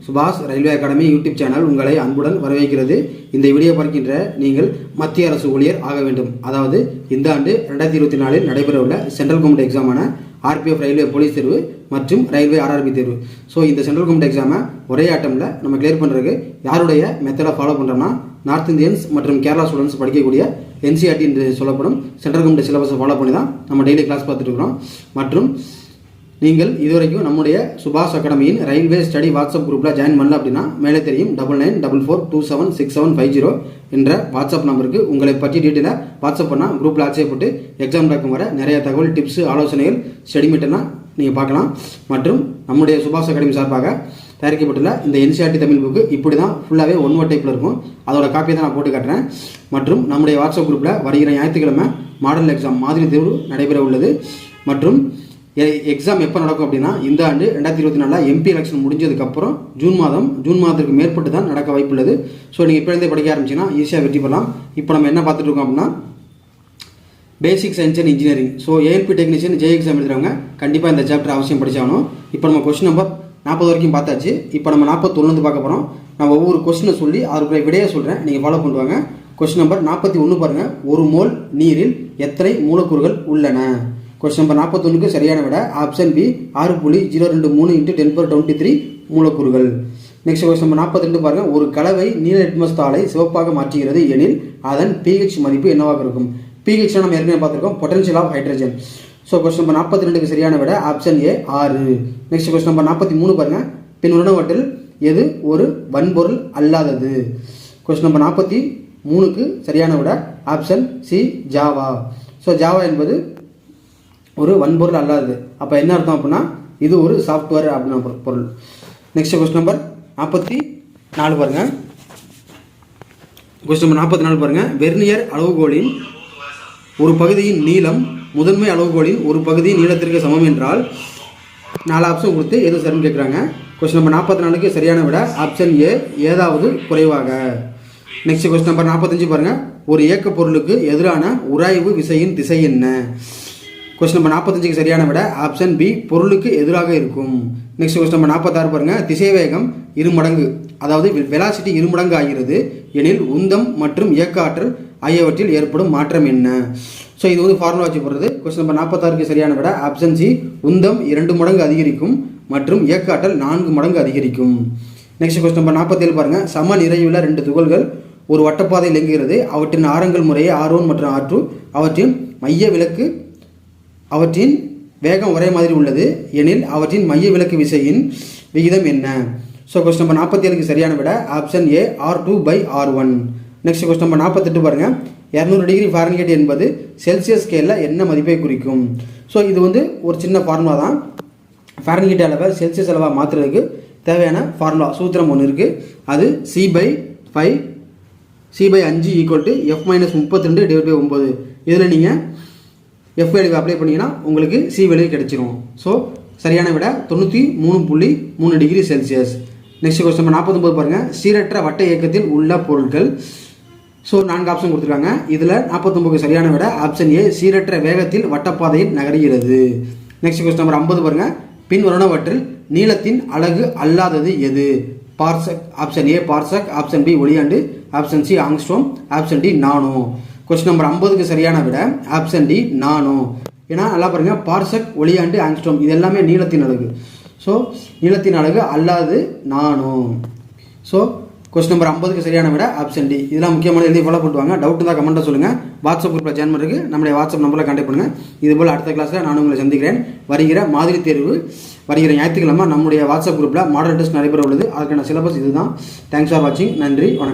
சுபாஷ் railway academy YouTube channel உங்களை அன்புடன் வரவேற்கிறது. இந்த வீடியோ பார்க்கின்ற நீங்கள் மத்திய அரசு ஊழியர் ஆக வேண்டும். அதாவது இந்த ஆண்டு 2024 நடைபெறவுள்ள சென்ட்ரல் கவர்மெண்ட் எக்ஸாமான RPF ரயில்வே போலீஸ் தேர்வு மற்றும் ரயில்வே RRB தேர்வு. ஸோ இந்த சென்ட்ரல் கவர்மெண்ட் எக்ஸாமை ஒரே ஆட்டமில் நம்ம கிளியர் பண்ணுறதுக்கு யாருடைய மெத்தடை ஃபாலோ பண்ணுறோம்னா நார்த் இந்தியன்ஸ் மற்றும் கேரளா ஸ்டூடெண்ட்ஸ் படிக்கக்கூடிய NCERT என்று சொல்லப்படும் சென்ட்ரல் கவர்மெண்ட் சிலபஸை ஃபாலோ பண்ணி தான் நம்ம டெய்லி கிளாஸ் பார்த்துட்டு இருக்கிறோம். மற்றும் நீங்கள் இதுவரைக்கும் நம்முடைய சுபாஷ் அகாடமியின் ரயில்வே ஸ்டடி வாட்ஸ்அப் குரூப்பில் ஜாயின் பண்ணல அப்படின்னா மேலே தெரியும் 9944276750 என்ற வாட்ஸ்அப் நம்பருக்கு உங்களை பற்றி டீட்டெயிலாக வாட்ஸ்அப் பண்ணால் குரூப்பில் ஆட்சேபப்பட்டு எக்ஸாம் நடக்கும் வர நிறைய தகவல் டிப்ஸ் ஆலோசனைகள் ஸ்டடிமெட்டெல்லாம் நீங்கள் பார்க்கலாம். மற்றும் நம்முடைய சுபாஷ் அகாடமி சார்பாக தயாரிக்கப்பட்டுள்ள இந்த NCERT தமிழ் புக்கு இப்படி தான் ஃபுல்லாகவே ஒன் வேர்ட் டைப்பில் இருக்கும். அதோட காப்பியை தான் நான் போட்டு காட்டுறேன். மற்றும் நம்முடைய வாட்ஸ்அப் குரூப்பில் வருகிற ஞாயிற்றுக்கிழமை மாடல் எக்ஸாம் மாதிரி தேர்வு நடைபெற உள்ளது. மற்றும் எக்ஸாம் எப்போ நடக்கும் அப்படின்னா இந்த ஆண்டு 2024 MP எலெக்ஷன் முடிஞ்சதுக்கப்புறம் ஜூன் மாதத்துக்கு மேற்பட்டு தான் நடக்க வாய்ப்பு உள்ளது. ஸோ நீங்கள் இப்போலேருந்தே படிக்க ஆரம்பிச்சிங்கன்னா ஈஸியாக வெற்றி பெறலாம். இப்போ நம்ம என்ன பார்த்துட்டு இருக்கோம் அப்படின்னா basic science and engineering. So ALP technician JEE exam எழுதுறவங்க கண்டிப்பாக இந்த சாப்டர் அவசியம் படிச்சாகணும். இப்போ நம்ம கொஸ்டின் நம்பர் 40 வரைக்கும் பார்த்தாச்சு. இப்போ நம்ம 41 பார்க்க போகிறோம். நான் ஒவ்வொரு கொஸ்டினை சொல்லி அதுக்குள்ள விடையை சொல்கிறேன், நீங்கள் ஃபாலோ பண்ணுவாங்க. கொஸ்டின் நம்பர் 41 பாருங்கள். ஒரு மோல் நீரில் எத்தனை மூலக்கூறுகள் உள்ளன? கொஸ்டின் நம்பர் 41க்கு சரியான விட ஆப்ஷன் பி 6.023 × 10⁻23 மூலக்கூறுகள். நெக்ஸ்ட் கொஸ்டின் நம்பர் 42 பாருங்க. ஒரு கலவை நீல லிட்மஸ் தாளை சிவப்பாக மாற்றுகிறது எனில் அதன் pH மதிப்பு என்னவாக இருக்கும்? pH நம்ம ஏற்கனவே பார்த்துருக்கோம், potential of hydrogen. So question number 42க்கு சரியான விட option A 6. Next question number 43 பாருங்க. பின் உணவற்றில் எது ஒரு வன்பொருள் அல்லாதது? கொஸ்டின் நம்பர் 43க்கு சரியான விட option C Java. So Java என்பது ஒரு வன்பொருள் அல்லாதது. அப்போ என்ன அர்த்தம் அப்படின்னா இது ஒரு சாஃப்ட்வேர் அப்படின்னு பொருள். நெக்ஸ்ட் கொஸ்டின் நம்பர் 44 பாருங்க. கொஸ்டின் நம்பர் 44 பாருங்க. வெர்னியர் அளவுகோலின் ஒரு பகுதியின் நீளம் முதன்மை அளவுகோலின் ஒரு பகுதியின் நீளத்திற்கு சமம் என்றால் 4 ஆப்ஷன் கொடுத்து எது சரின்னு கேட்குறாங்க. கொஸ்டின் நம்பர் 44க்கு சரியான விட ஆப்ஷன் ஏ ஏதாவது குறைவாக. நெக்ஸ்ட் கொஸ்டின் நம்பர் 45 பாருங்க. ஒரு இயக்க பொருளுக்கு எதிரான உராய்வு விசையின் திசை என்ன? கொஸ்டின் நம்பர் 45க்கு சரியான விட ஆப்ஷன் பி பொருளுக்கு எதிராக இருக்கும். நெக்ஸ்ட் கொஸ்டின் நம்பர் 46 பாருங்க. திசைவேகம் இருமடங்கு, அதாவது வெலாசிட்டி இருமடங்கு ஆகிறது எனில் உந்தம் மற்றும் இயக்க ஆற்றல் ஆகியவற்றில் ஏற்படும் மாற்றம் என்ன? ஸோ இது வந்து ஃபார்முலா வச்சு போடுறது. கொஸ்டின் நம்பர் 46க்கு சரியான விட ஆப்ஷன் சி உந்தம் 2 மடங்கு அதிகரிக்கும் மற்றும் இயக்க ஆற்றல் 4 மடங்கு அதிகரிக்கும். நெக்ஸ்ட் கொஸ்டின் நம்பர் 47 பாருங்க. சம நிறையுள்ள 2 துகள்கள் ஒரு வட்டப்பாதையில் இயங்குகிறது. அவற்றின் ஆரங்கள் முறையே R1 மற்றும் R2. அவற்றின் வேகம் ஒரே மாதிரி உள்ளது எனில் அவற்றின் மைய விலக்கு விசையின் விகிதம் என்ன? ஸோ கொஸ்டின் நம்பர் 47க்கு சரியான விட ஆப்ஷன் ஏ R2/R1. நெக்ஸ்ட் கொஸ்டின் நம்பர் 48 பாருங்க. 200 டிகிரி ஃபாரன்ஹீட் என்பது செல்சியஸ் ஸ்கேலில் என்ன மதிப்பை குறிக்கும்? ஸோ இது வந்து ஒரு சின்ன ஃபார்முலா தான். ஃபாரன்ஹீட் அளவை செல்சியஸ் அளவாக மாற்றுறதுக்கு தேவையான ஃபார்முலா சூத்திரம் ஒன்று இருக்குது. அது C/5 = F-32/9. இதில் நீங்கள் F வேல்யூ அப்ளை பண்ணிங்கன்னா உங்களுக்கு C வேல்யூ கிடைச்சிரும். ஸோ சரியான விட 93.3 degree Celsius. Next question number 49 பாருங்கள். சீரற்ற வட்ட இயக்கத்தில் உள்ள பொருட்கள். ஸோ 4 ஆப்ஷன் கொடுத்துருக்காங்க. இதில் 49க்கு சரியான விட ஆப்ஷன் ஏ சீரற்ற வேகத்தில் வட்டப்பாதையில் நகர்கிறது. நெக்ஸ்ட் கொஸ்டின் நம்பர் 50 பாருங்கள். பின் வருவனவற்றில் நீளத்தின் அலகு அல்லாதது எது? Parsec. Option A parsec, option B ஒளியாண்டு, option C angstrom, option D nano. Question number 50க்கு சரியான விட ஆப்ஷன் டி நானோ. ஏன்னா நல்லா பாருங்க, பார்சக், ஒளியாண்டு, ஆங்ஸ்ட்ரோம் இது எல்லாமே நீளத்தின் அலகு. ஸோ நீளத்தின் அலகு அல்லாது நானோ. ஸோ கொஸ்டின் நம்பர் 50க்கு சரியான விட ஆப்ஷன் டி. இதெல்லாம் முக்கியமான எழுதி ஃபாலோ பண்ணுவாங்க. டவுட் இருந்தால் கமெண்ட்டாக சொல்லுங்கள். வாட்ஸ்அப் குரூப்பில் ஜாயின் பண்ணுறதுக்கு நம்மளுடைய வாட்ஸ்அப் நம்பரில் கான்டாக்ட் பண்ணுங்கள். இதுபோல் அடுத்த கிளாஸில் நான் உங்களை சந்திக்கிறேன். வருகிற மாதிரி தேர்வு வருகிற ஞாயிற்றுக்கிழமை நம்முடைய வாட்ஸ்அப் குரூப்பில் மாடல் டெஸ்ட் நடைபெற உள்ளது. அதுக்கான சிலபஸ் இதுதான். தேங்க்ஸ் ஃபார் வாட்சிங். நன்றி, வணக்கம்.